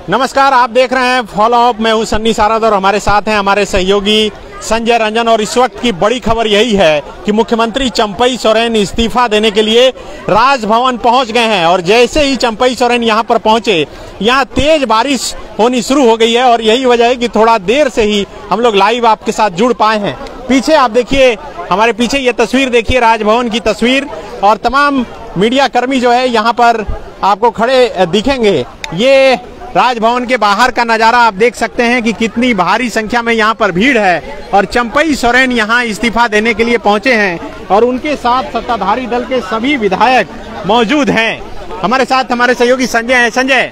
नमस्कार, आप देख रहे हैं फॉलो अप। मैं हूं सन्नी सारद और हमारे साथ हैं हमारे सहयोगी संजय रंजन। और इस वक्त की बड़ी खबर यही है कि मुख्यमंत्री चंपई सोरेन इस्तीफा देने के लिए राजभवन पहुंच गए हैं। और जैसे ही चंपई सोरेन यहां पर पहुंचे, यहां तेज बारिश होनी शुरू हो गई है और यही वजह है कि थोड़ा देर से ही हम लोग लाइव आपके साथ जुड़ पाए हैं। पीछे आप देखिए, हमारे पीछे ये तस्वीर देखिए, राजभवन की तस्वीर, और तमाम मीडिया कर्मी जो है यहाँ पर आपको खड़े दिखेंगे। ये राजभवन के बाहर का नजारा आप देख सकते हैं कि कितनी भारी संख्या में यहाँ पर भीड़ है। और चंपई सोरेन यहाँ इस्तीफा देने के लिए पहुंचे हैं और उनके साथ सत्ताधारी दल के सभी विधायक मौजूद हैं। हमारे साथ हमारे सहयोगी संजय हैं। संजय,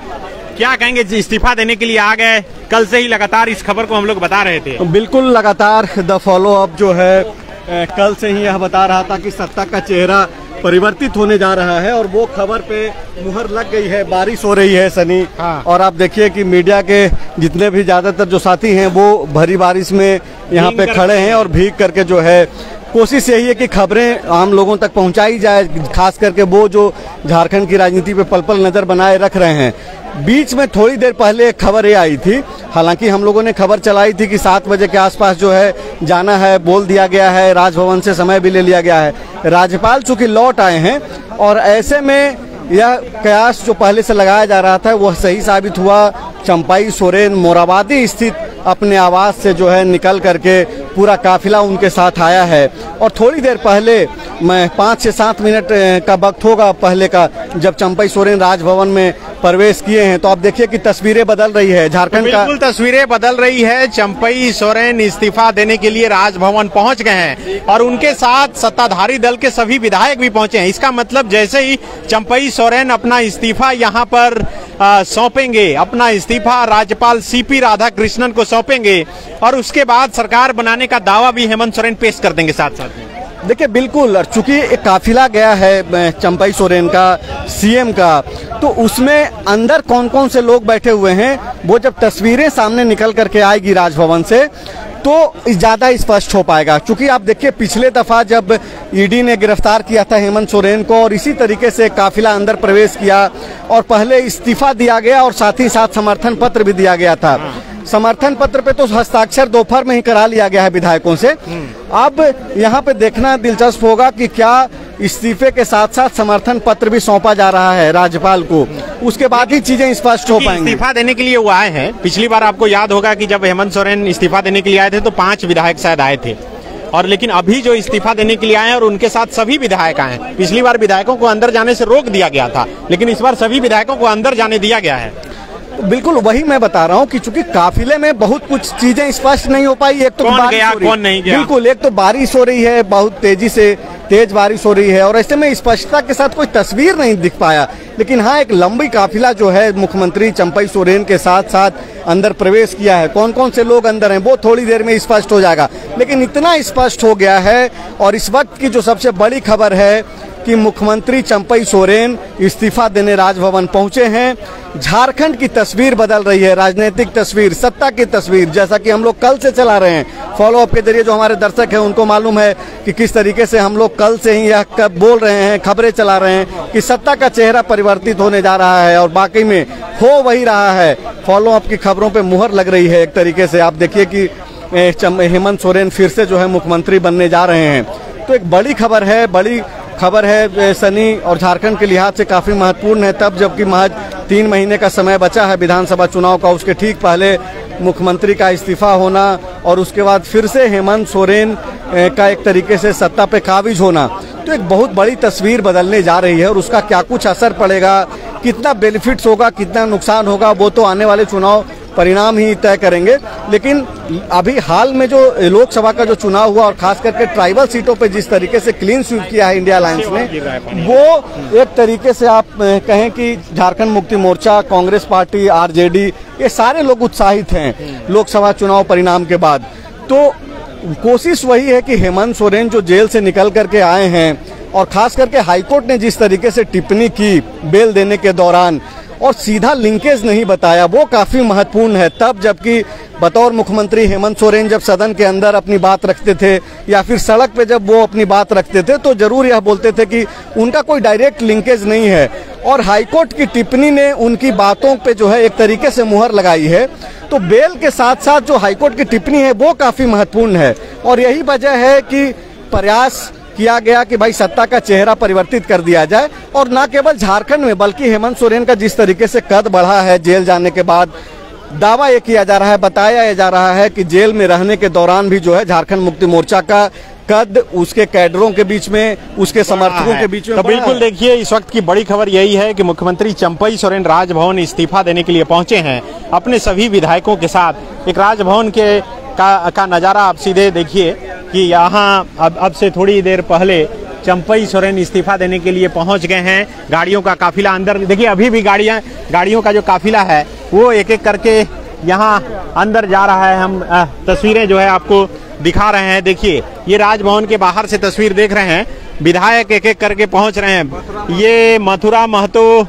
क्या कहेंगे, इस्तीफा देने के लिए आ गए? कल से ही लगातार इस खबर को हम लोग बता रहे थे। बिल्कुल, लगातार द फॉलो अप जो है कल से ही यह बता रहा था कि सत्ता का चेहरा परिवर्तित होने जा रहा है और वो खबर पे मुहर लग गई है। बारिश हो रही है सनी, हाँ। और आप देखिए कि मीडिया के जितने भी ज्यादातर जो साथी हैं वो भरी बारिश में यहाँ पे खड़े हैं और भीग करके जो है कोशिश यही है कि खबरें आम लोगों तक पहुंचाई जाए, खास करके वो जो झारखंड की राजनीति पे पल पल नजर बनाए रख रहे हैं। बीच में थोड़ी देर पहले एक खबर ये आई थी, हालांकि हम लोगों ने खबर चलाई थी कि 7 बजे के आसपास जो है जाना है, बोल दिया गया है, राजभवन से समय भी ले लिया गया है। राज्यपाल चूंकि लौट आए हैं और ऐसे में यह कयास जो पहले से लगाया जा रहा था वह सही साबित हुआ। चंपई सोरेन मोराबादी स्थित अपने आवास से जो है निकल करके पूरा काफिला उनके साथ आया है। और थोड़ी देर पहले, मैं 5 से 7 मिनट का वक्त होगा पहले का, जब चंपई सोरेन राजभवन में प्रवेश किए हैं, तो आप देखिए कि तस्वीरें बदल रही है झारखंड का। बिल्कुल तस्वीरें बदल रही है। चंपई सोरेन इस्तीफा देने के लिए राजभवन पहुंच गए हैं और उनके साथ सत्ताधारी दल के सभी विधायक भी पहुंचे हैं। इसका मतलब जैसे ही चंपई सोरेन अपना इस्तीफा यहां पर सौंपेंगे, अपना इस्तीफा राज्यपाल सीपी राधाकृष्णन को सौंपेंगे और उसके बाद सरकार बनाने का दावा भी हेमंत सोरेन पेश कर देंगे साथ साथ में। देखिए बिल्कुल, चूंकि एक काफिला गया है चंपई सोरेन का, सीएम का, तो उसमें अंदर कौन कौन से लोग बैठे हुए हैं वो जब तस्वीरें सामने निकल करके आएगी राजभवन से तो ज्यादा स्पष्ट हो पाएगा। क्योंकि आप देखिए पिछले दफा जब ईडी ने गिरफ्तार किया था हेमंत सोरेन को और इसी तरीके से काफिला अंदर प्रवेश किया और पहले इस्तीफा दिया गया और साथ ही साथ समर्थन पत्र भी दिया गया था। समर्थन पत्र पे तो हस्ताक्षर दोपहर में ही करा लिया गया है विधायकों से। अब यहाँ पे देखना दिलचस्प होगा कि क्या इस्तीफे के साथ साथ समर्थन पत्र भी सौंपा जा रहा है राज्यपाल को, उसके बाद ही चीजें स्पष्ट हो पाएंगी। इस्तीफा देने के लिए वो आए हैं। पिछली बार आपको याद होगा कि जब हेमंत सोरेन इस्तीफा देने के लिए आए थे तो 5 विधायक शायद आए थे, और लेकिन अभी जो इस्तीफा देने के लिए आए हैं और उनके साथ सभी विधायक आए हैं। पिछली बार विधायकों को अंदर जाने से रोक दिया गया था, लेकिन इस बार सभी विधायकों को अंदर जाने दिया गया है। बिल्कुल वही मैं बता रहा हूँ कि चूंकि काफिले में बहुत कुछ चीजें स्पष्ट नहीं हो पाई। एक तो कौन गया, कौन नहीं गया, बिल्कुल, एक तो बारिश हो रही है, बहुत तेजी से तेज बारिश हो रही है और ऐसे में स्पष्टता के साथ कोई तस्वीर नहीं दिख पाया। लेकिन हाँ, एक लंबी काफिला जो है मुख्यमंत्री चंपई सोरेन के साथ साथ अंदर प्रवेश किया है। कौन कौन से लोग अंदर हैं वो थोड़ी देर में स्पष्ट हो जाएगा, लेकिन इतना स्पष्ट हो गया है। और इस वक्त की जो सबसे बड़ी खबर है कि मुख्यमंत्री चंपई सोरेन इस्तीफा देने राजभवन पहुंचे हैं। झारखंड की तस्वीर बदल रही है, राजनीतिक तस्वीर, सत्ता की तस्वीर, जैसा कि हम लोग कल से चला रहे हैं। फॉलो अप के जरिए जो हमारे दर्शक हैं उनको मालूम है कि किस तरीके से हम लोग कल से ही यह बोल रहे हैं, खबरें चला रहे हैं कि सत्ता का चेहरा परिवर्तित होने जा रहा है और बाकी में हो वही रहा है। फॉलो अप की खबरों पर मुहर लग रही है एक तरीके से। आप देखिए कि हेमंत सोरेन फिर से जो है मुख्यमंत्री बनने जा रहे हैं। तो एक बड़ी खबर है सनी, और झारखंड के लिहाज से काफी महत्वपूर्ण है। तब जबकि महज 3 महीने का समय बचा है विधानसभा चुनाव का, उसके ठीक पहले मुख्यमंत्री का इस्तीफा होना और उसके बाद फिर से हेमंत सोरेन का एक तरीके से सत्ता पे काबिज होना, तो एक बहुत बड़ी तस्वीर बदलने जा रही है। और उसका क्या कुछ असर पड़ेगा, कितना बेनिफिट्स होगा, कितना नुकसान होगा, वो तो आने वाले चुनाव परिणाम ही तय करेंगे। लेकिन अभी हाल में जो लोकसभा का जो चुनाव हुआ और खास करके ट्राइबल सीटों पे जिस तरीके से क्लीन स्वीप किया है इंडिया अलायंस ने, वो एक तरीके से आप कहें कि झारखंड मुक्ति मोर्चा, कांग्रेस पार्टी, आरजेडी, ये सारे लोग उत्साहित हैं लोकसभा चुनाव परिणाम के बाद। तो कोशिश वही है कि हेमंत सोरेन जो जेल से निकल करके आए हैं और खास करके हाईकोर्ट ने जिस तरीके से टिप्पणी की बेल देने के दौरान, और सीधा लिंकेज नहीं बताया, वो काफी महत्वपूर्ण है। तब जबकि बतौर मुख्यमंत्री हेमंत सोरेन जब सदन के अंदर अपनी बात रखते थे या फिर सड़क पे जब वो अपनी बात रखते थे तो जरूर यह बोलते थे कि उनका कोई डायरेक्ट लिंकेज नहीं है। और हाईकोर्ट की टिप्पणी ने उनकी बातों पे जो है एक तरीके से मुहर लगाई है। तो बेल के साथ साथ जो हाईकोर्ट की टिप्पणी है वो काफी महत्वपूर्ण है और यही वजह है कि प्रयास किया गया कि भाई सत्ता का चेहरा परिवर्तित कर दिया जाए। और न केवल झारखंड में बल्कि हेमंत सोरेन का जिस तरीके से कद बढ़ा है जेल जाने के बाद, दावा ये किया जा रहा है, बताया जा रहा है कि जेल में रहने के दौरान भी जो है झारखंड मुक्ति मोर्चा का कद उसके कैडरों के बीच में, उसके समर्थकों के बीच में। तो बिल्कुल देखिए, इस वक्त की बड़ी खबर यही है कि मुख्यमंत्री चंपई सोरेन राजभवन इस्तीफा देने के लिए पहुंचे हैं अपने सभी विधायकों के साथ। एक राजभवन का नजारा आप सीधे देखिए कि यहाँ अब से थोड़ी देर पहले चंपई सोरेन इस्तीफा देने के लिए पहुंच गए हैं। गाड़ियों का काफिला अंदर देखिए, अभी भी गाड़ियों का जो काफिला है वो एक एक करके यहाँ अंदर जा रहा है। हम तस्वीरें जो है आपको दिखा रहे हैं। देखिए, ये राजभवन के बाहर से तस्वीर देख रहे हैं, विधायक एक एक करके पहुंच रहे हैं। ये मथुरा महतो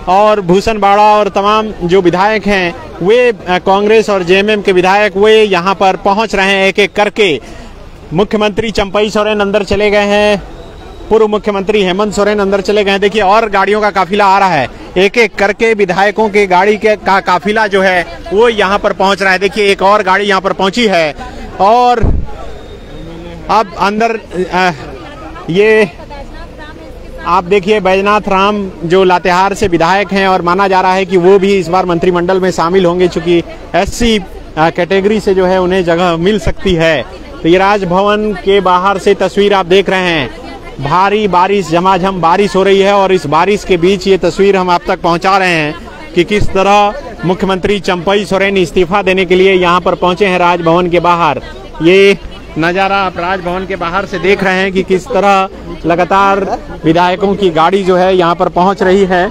और भूषण बाड़ा और तमाम जो विधायक हैं वे कांग्रेस और जेएमएम के विधायक वे यहाँ पर पहुंच रहे हैं एक एक करके। मुख्यमंत्री चंपई सोरेन अंदर चले गए हैं, पूर्व मुख्यमंत्री हेमंत सोरेन अंदर चले गए हैं। देखिए, और गाड़ियों का काफिला आ रहा है, एक एक करके विधायकों के गाड़ी के काफिला जो है वो यहाँ पर पहुंच रहा है। देखिए, एक और गाड़ी यहाँ पर पहुंची है और अब अंदर ये आप देखिए बैजनाथ राम जो लातेहार से विधायक हैं और माना जा रहा है कि वो भी इस बार मंत्रिमंडल में शामिल होंगे, चूंकि एससी कैटेगरी से जो है उन्हें जगह मिल सकती है। तो ये राजभवन के बाहर से तस्वीर आप देख रहे हैं, भारी बारिश, झमाझम बारिश हो रही है और इस बारिश के बीच ये तस्वीर हम आप तक पहुंचा रहे हैं कि किस तरह मुख्यमंत्री चंपई सोरेन इस्तीफा देने के लिए यहाँ पर पहुंचे हैं राजभवन के बाहर। ये नज़ारा आप राजभवन के बाहर से देख रहे हैं कि किस तरह लगातार विधायकों की गाड़ी जो है यहाँ पर पहुँच रही है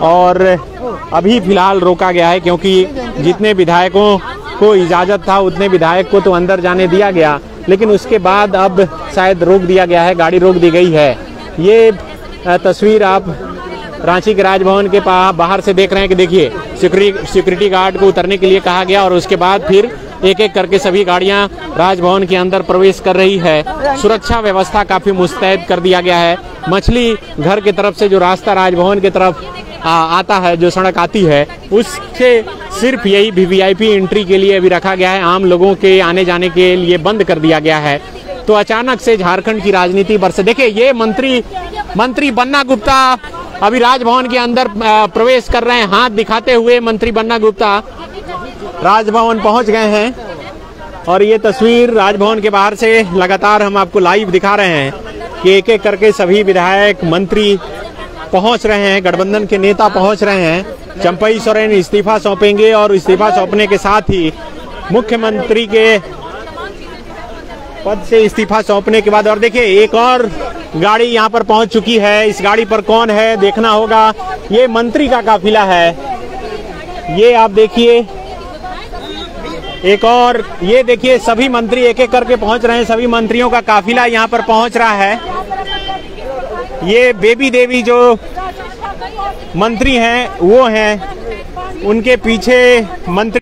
और अभी फिलहाल रोका गया है क्योंकि जितने विधायकों को इजाज़त था उतने विधायक को तो अंदर जाने दिया गया, लेकिन उसके बाद अब शायद रोक दिया गया है, गाड़ी रोक दी गई है। ये तस्वीर आप रांची के राजभवन के बाहर से देख रहे हैं कि देखिए सिक्योरिटी गार्ड को उतरने के लिए कहा गया और उसके बाद फिर एक एक करके सभी गाड़ियां राजभवन के अंदर प्रवेश कर रही है। सुरक्षा व्यवस्था काफी मुस्तैद कर दिया गया है। मछली घर की तरफ से जो रास्ता राजभवन की तरफ आता है, जो सड़क आती है, उससे सिर्फ यही वीवीआईपी एंट्री के लिए अभी रखा गया है, आम लोगों के आने जाने के लिए बंद कर दिया गया है। तो अचानक से झारखंड की राजनीति पर से देखिए, ये मंत्री बन्ना गुप्ता अभी राजभवन के अंदर प्रवेश कर रहे हैं, हाथ दिखाते हुए मंत्री बन्ना गुप्ता राजभवन पहुंच गए हैं और ये तस्वीर राजभवन के बाहर से लगातार हम आपको लाइव दिखा रहे हैं कि एक एक करके सभी विधायक मंत्री पहुंच रहे हैं, गठबंधन के नेता पहुंच रहे हैं। चंपई सोरेन इस्तीफा सौंपेंगे और इस्तीफा सौंपने के साथ ही मुख्यमंत्री के पद से इस्तीफा सौंपने के बाद और देखिए एक और गाड़ी यहां पर पहुंच चुकी है। इस गाड़ी पर कौन है देखना होगा। ये मंत्री का काफिला है, ये आप देखिए, एक और ये देखिए सभी मंत्री एक एक करके पहुंच रहे हैं, सभी मंत्रियों का काफिला यहां पर पहुंच रहा है। ये बेबी देवी जो मंत्री हैं वो हैं, उनके पीछे मंत्री